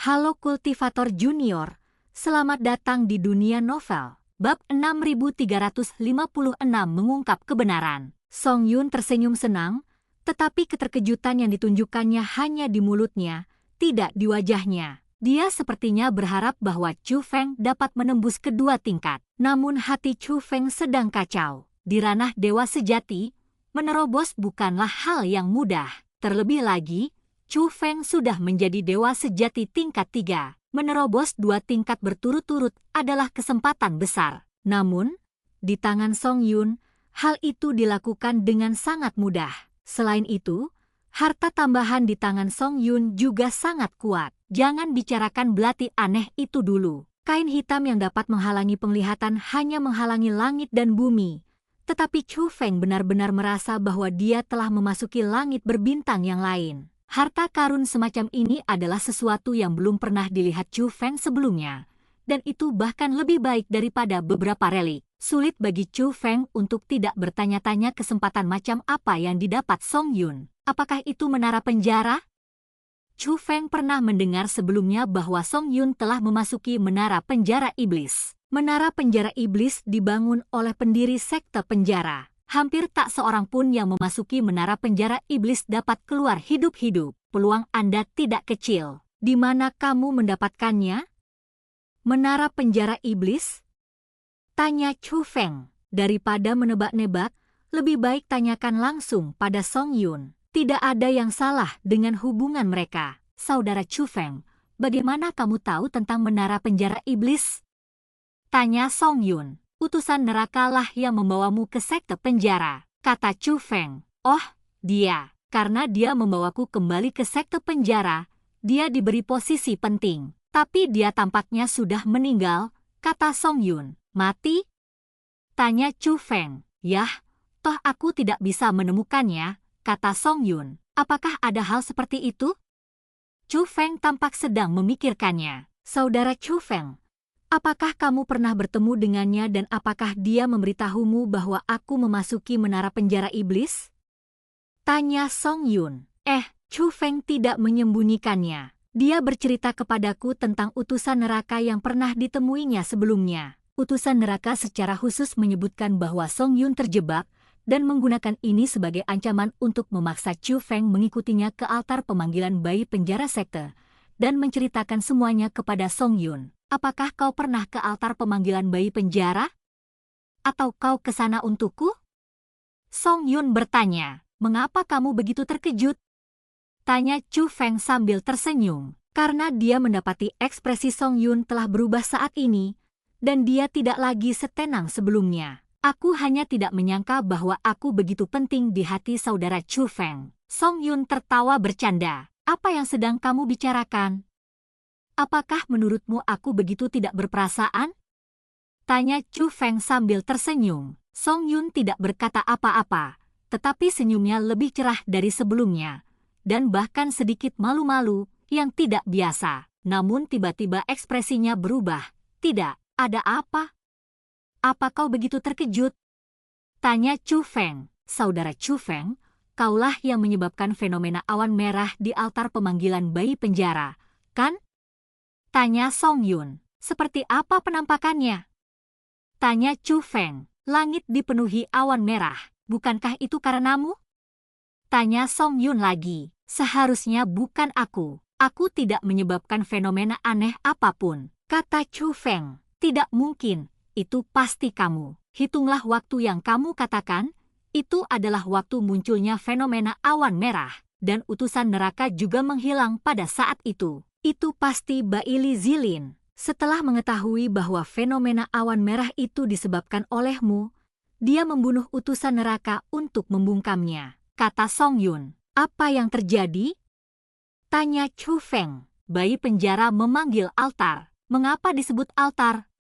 Halo Kultivator Junior, selamat datang di dunia novel. Bab 6356 mengungkap kebenaran. Song Yun tersenyum senang, tetapi keterkejutan yang ditunjukkannya hanya di mulutnya, tidak di wajahnya. Dia sepertinya berharap bahwa Chu Feng dapat menembus kedua tingkat. Namun hati Chu Feng sedang kacau. Di ranah dewa sejati, menerobos bukanlah hal yang mudah. Terlebih lagi, Chu Feng sudah menjadi dewa sejati tingkat 3. Menerobos 2 tingkat berturut-turut adalah kesempatan besar. Namun, di tangan Song Yun, hal itu dilakukan dengan sangat mudah. Selain itu, harta tambahan di tangan Song Yun juga sangat kuat. Jangan bicarakan belati aneh itu dulu. Kain hitam yang dapat menghalangi penglihatan hanya menghalangi langit dan bumi. Tetapi Chu Feng benar-benar merasa bahwa dia telah memasuki langit berbintang yang lain. Harta karun semacam ini adalah sesuatu yang belum pernah dilihat Chu Feng sebelumnya, dan itu bahkan lebih baik daripada beberapa relik. Sulit bagi Chu Feng untuk tidak bertanya-tanya kesempatan macam apa yang didapat Song Yun. Apakah itu menara penjara? Chu Feng pernah mendengar sebelumnya bahwa Song Yun telah memasuki menara penjara iblis. Menara penjara iblis dibangun oleh pendiri sekte penjara. Hampir tak seorang pun yang memasuki menara penjara iblis dapat keluar hidup-hidup. Peluang Anda tidak kecil. Di mana kamu mendapatkannya? Menara penjara iblis? Tanya Chu Feng. Daripada menebak-nebak, lebih baik tanyakan langsung pada Song Yun. Tidak ada yang salah dengan hubungan mereka. Saudara Chu Feng, bagaimana kamu tahu tentang menara penjara iblis? Tanya Song Yun. Utusan nerakalah yang membawamu ke sekte penjara, kata Chu Feng. Oh, dia. Karena dia membawaku kembali ke sekte penjara, dia diberi posisi penting. Tapi dia tampaknya sudah meninggal, kata Song Yun. Mati? Tanya Chu Feng. Yah, toh aku tidak bisa menemukannya, kata Song Yun. Apakah ada hal seperti itu? Chu Feng tampak sedang memikirkannya. Saudara Chu Feng, apakah kamu pernah bertemu dengannya dan apakah dia memberitahumu bahwa aku memasuki menara penjara iblis? Tanya Song Yun. Chu Feng tidak menyembunyikannya. Dia bercerita kepadaku tentang utusan neraka yang pernah ditemuinya sebelumnya. Utusan neraka secara khusus menyebutkan bahwa Song Yun terjebak dan menggunakan ini sebagai ancaman untuk memaksa Chu Feng mengikutinya ke altar pemanggilan bayi penjara sekte dan menceritakan semuanya kepada Song Yun. Apakah kau pernah ke altar pemanggilan bayi penjara? Atau kau ke sana untukku? Song Yun bertanya. Mengapa kamu begitu terkejut? Tanya Chu Feng sambil tersenyum. Karena dia mendapati ekspresi Song Yun telah berubah saat ini, dan dia tidak lagi setenang sebelumnya. Aku hanya tidak menyangka bahwa aku begitu penting di hati saudara Chu Feng. Song Yun tertawa bercanda. Apa yang sedang kamu bicarakan? Apakah menurutmu aku begitu tidak berperasaan? Tanya Chu Feng sambil tersenyum. Song Yun tidak berkata apa-apa, tetapi senyumnya lebih cerah dari sebelumnya, dan bahkan sedikit malu-malu yang tidak biasa. Namun tiba-tiba ekspresinya berubah. Tidak, ada apa? Apa kau begitu terkejut? Tanya Chu Feng. Saudara Chu Feng, kaulah yang menyebabkan fenomena awan merah di altar pemanggilan bayi penjara, kan? Tanya Song Yun. Seperti apa penampakannya? Tanya Chu Feng. Langit dipenuhi awan merah. Bukankah itu karenamu? Tanya Song Yun lagi. Seharusnya bukan aku. Aku tidak menyebabkan fenomena aneh apapun. Kata Chu Feng. Tidak mungkin. Itu pasti kamu. Hitunglah waktu yang kamu katakan. Itu adalah waktu munculnya fenomena awan merah. Dan utusan neraka juga menghilang pada saat itu. Itu pasti Baili Zilin. Setelah mengetahui bahwa fenomena awan merah itu disebabkan olehmu, dia membunuh utusan neraka untuk membungkamnya. Kata Song Yun. Apa yang terjadi? Tanya Chu Feng. Bayi penjara memanggil altar. Mengapa disebut altar?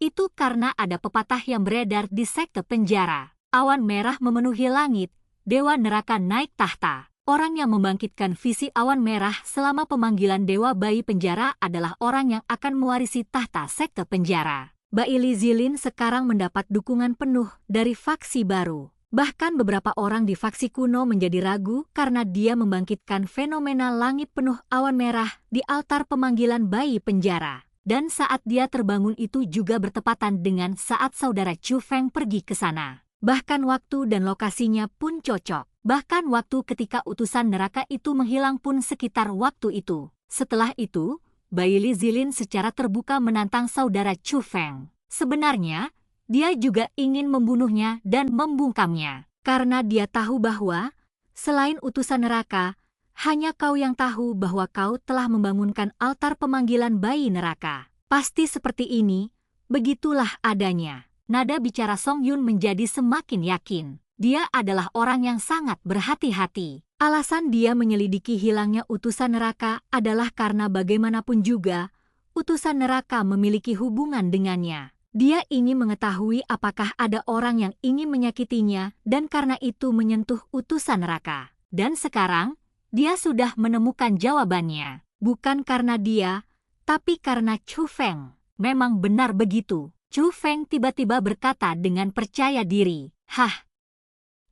Itu karena ada pepatah yang beredar di sekte penjara. Awan merah memenuhi langit, dewa neraka naik tahta. Orang yang membangkitkan visi awan merah selama pemanggilan dewa bayi penjara adalah orang yang akan mewarisi tahta sekte penjara. Baili Zilin sekarang mendapat dukungan penuh dari faksi baru. Bahkan beberapa orang di faksi kuno menjadi ragu karena dia membangkitkan fenomena langit penuh awan merah di altar pemanggilan bayi penjara. Dan saat dia terbangun itu juga bertepatan dengan saat saudara Chu Feng pergi ke sana. Bahkan waktu dan lokasinya pun cocok. Bahkan waktu ketika utusan neraka itu menghilang pun sekitar waktu itu. Setelah itu, Bai Li Zilin secara terbuka menantang saudara Chu Feng. Sebenarnya, dia juga ingin membunuhnya dan membungkamnya. Karena dia tahu bahwa, selain utusan neraka, hanya kau yang tahu bahwa kau telah membangunkan altar pemanggilan bayi neraka. Pasti seperti ini, begitulah adanya. Nada bicara Song Yun menjadi semakin yakin. Dia adalah orang yang sangat berhati-hati. Alasan dia menyelidiki hilangnya utusan neraka adalah karena bagaimanapun juga, utusan neraka memiliki hubungan dengannya. Dia ingin mengetahui apakah ada orang yang ingin menyakitinya dan karena itu menyentuh utusan neraka. Dan sekarang, dia sudah menemukan jawabannya. Bukan karena dia, tapi karena Chu Feng. Memang benar begitu. Chu Feng tiba-tiba berkata dengan percaya diri. Hah!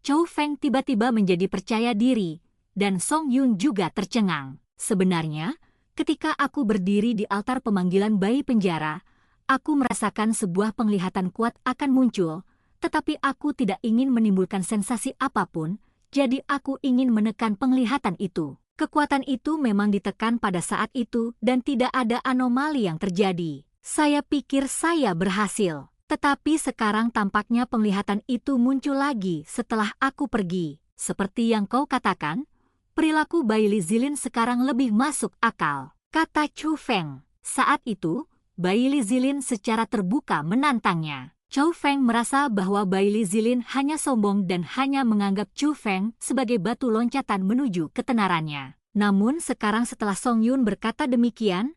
Chu Feng tiba-tiba menjadi percaya diri, dan Song Yun juga tercengang. Sebenarnya, ketika aku berdiri di altar pemanggilan bayi penjara, aku merasakan sebuah penglihatan kuat akan muncul, tetapi aku tidak ingin menimbulkan sensasi apapun, jadi aku ingin menekan penglihatan itu. Kekuatan itu memang ditekan pada saat itu dan tidak ada anomali yang terjadi. Saya pikir saya berhasil. Tetapi sekarang tampaknya penglihatan itu muncul lagi setelah aku pergi. Seperti yang kau katakan, perilaku Bai Li Zilin sekarang lebih masuk akal, kata Chu Feng. Saat itu, Bai Li Zilin secara terbuka menantangnya. Chu Feng merasa bahwa Bai Li Zilin hanya sombong dan hanya menganggap Chu Feng sebagai batu loncatan menuju ketenarannya. Namun sekarang setelah Song Yun berkata demikian,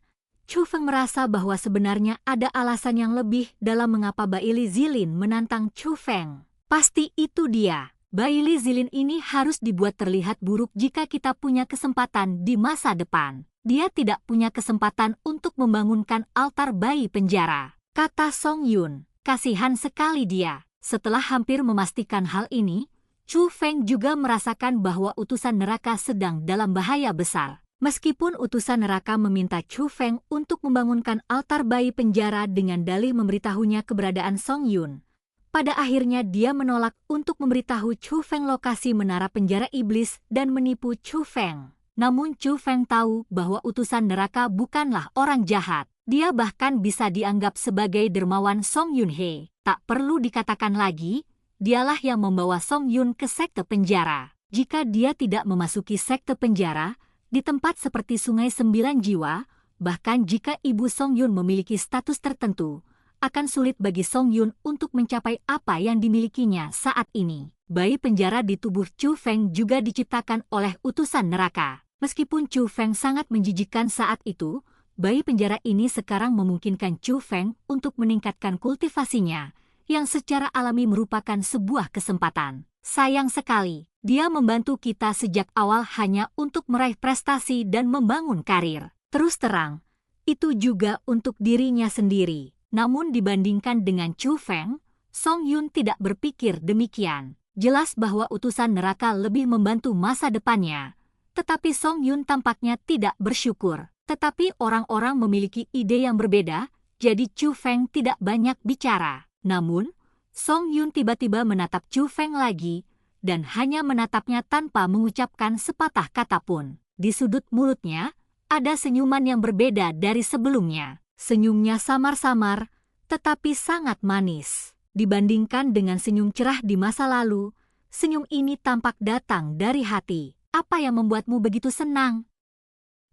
Chu Feng merasa bahwa sebenarnya ada alasan yang lebih dalam mengapa Bai Li Zilin menantang Chu Feng. Pasti itu dia. Bai Li Zilin ini harus dibuat terlihat buruk jika kita punya kesempatan di masa depan. Dia tidak punya kesempatan untuk membangunkan altar bayi penjara, kata Song Yun. Kasihan sekali dia. Setelah hampir memastikan hal ini, Chu Feng juga merasakan bahwa utusan neraka sedang dalam bahaya besar. Meskipun utusan neraka meminta Chu Feng untuk membangunkan altar bayi penjara dengan dalih memberitahunya keberadaan Song Yun, pada akhirnya dia menolak untuk memberitahu Chu Feng lokasi menara penjara iblis dan menipu Chu Feng. Namun Chu Feng tahu bahwa utusan neraka bukanlah orang jahat. Dia bahkan bisa dianggap sebagai dermawan Song Yun He. Tak perlu dikatakan lagi, dialah yang membawa Song Yun ke sekte penjara. Jika dia tidak memasuki sekte penjara, di tempat seperti Sungai Sembilan Jiwa, bahkan jika ibu Song Yun memiliki status tertentu, akan sulit bagi Song Yun untuk mencapai apa yang dimilikinya saat ini. Bayi penjara di tubuh Chu Feng juga diciptakan oleh utusan neraka. Meskipun Chu Feng sangat menjijikkan saat itu, bayi penjara ini sekarang memungkinkan Chu Feng untuk meningkatkan kultivasinya, yang secara alami merupakan sebuah kesempatan. Sayang sekali, dia membantu kita sejak awal hanya untuk meraih prestasi dan membangun karir. Terus terang, itu juga untuk dirinya sendiri. Namun dibandingkan dengan Chu Feng, Song Yun tidak berpikir demikian. Jelas bahwa utusan neraka lebih membantu masa depannya. Tetapi Song Yun tampaknya tidak bersyukur. Tetapi orang-orang memiliki ide yang berbeda, jadi Chu Feng tidak banyak bicara. Namun, Song Yun tiba-tiba menatap Chu Feng lagi, dan hanya menatapnya tanpa mengucapkan sepatah kata pun. Di sudut mulutnya, ada senyuman yang berbeda dari sebelumnya. Senyumnya samar-samar, tetapi sangat manis. Dibandingkan dengan senyum cerah di masa lalu, senyum ini tampak datang dari hati. Apa yang membuatmu begitu senang?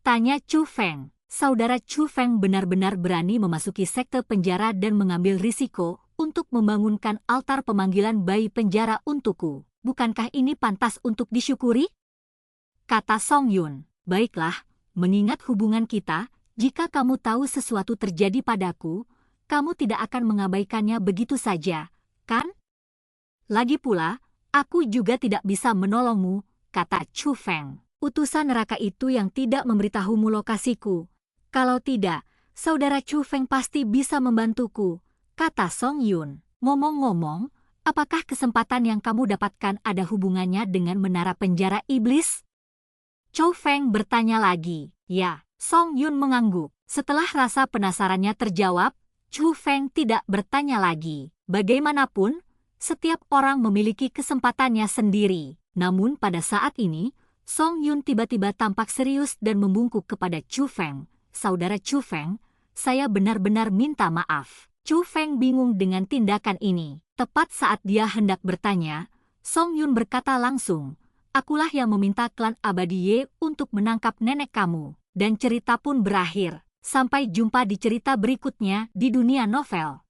Tanya Chu Feng. Saudara Chu Feng benar-benar berani memasuki sekte penjara dan mengambil risiko untuk membangunkan altar pemanggilan bayi penjara untukku. Bukankah ini pantas untuk disyukuri? Kata Song Yun. Baiklah, mengingat hubungan kita, jika kamu tahu sesuatu terjadi padaku, kamu tidak akan mengabaikannya begitu saja, kan? Lagi pula, aku juga tidak bisa menolongmu, kata Chu Feng. Utusan neraka itu yang tidak memberitahumu lokasiku. Kalau tidak, saudara Chu Feng pasti bisa membantuku, kata Song Yun. Ngomong-ngomong, apakah kesempatan yang kamu dapatkan ada hubungannya dengan menara penjara iblis? Chou Feng bertanya lagi. Ya, Song Yun mengangguk. Setelah rasa penasarannya terjawab, Chou Feng tidak bertanya lagi. Bagaimanapun, setiap orang memiliki kesempatannya sendiri. Namun pada saat ini, Song Yun tiba-tiba tampak serius dan membungkuk kepada Chou Feng. Saudara Chou Feng, saya benar-benar minta maaf. Chou Feng bingung dengan tindakan ini. Tepat saat dia hendak bertanya, Song Yun berkata langsung, akulah yang meminta klan Abadi Ye untuk menangkap nenek kamu. Dan cerita pun berakhir. Sampai jumpa di cerita berikutnya di dunia novel.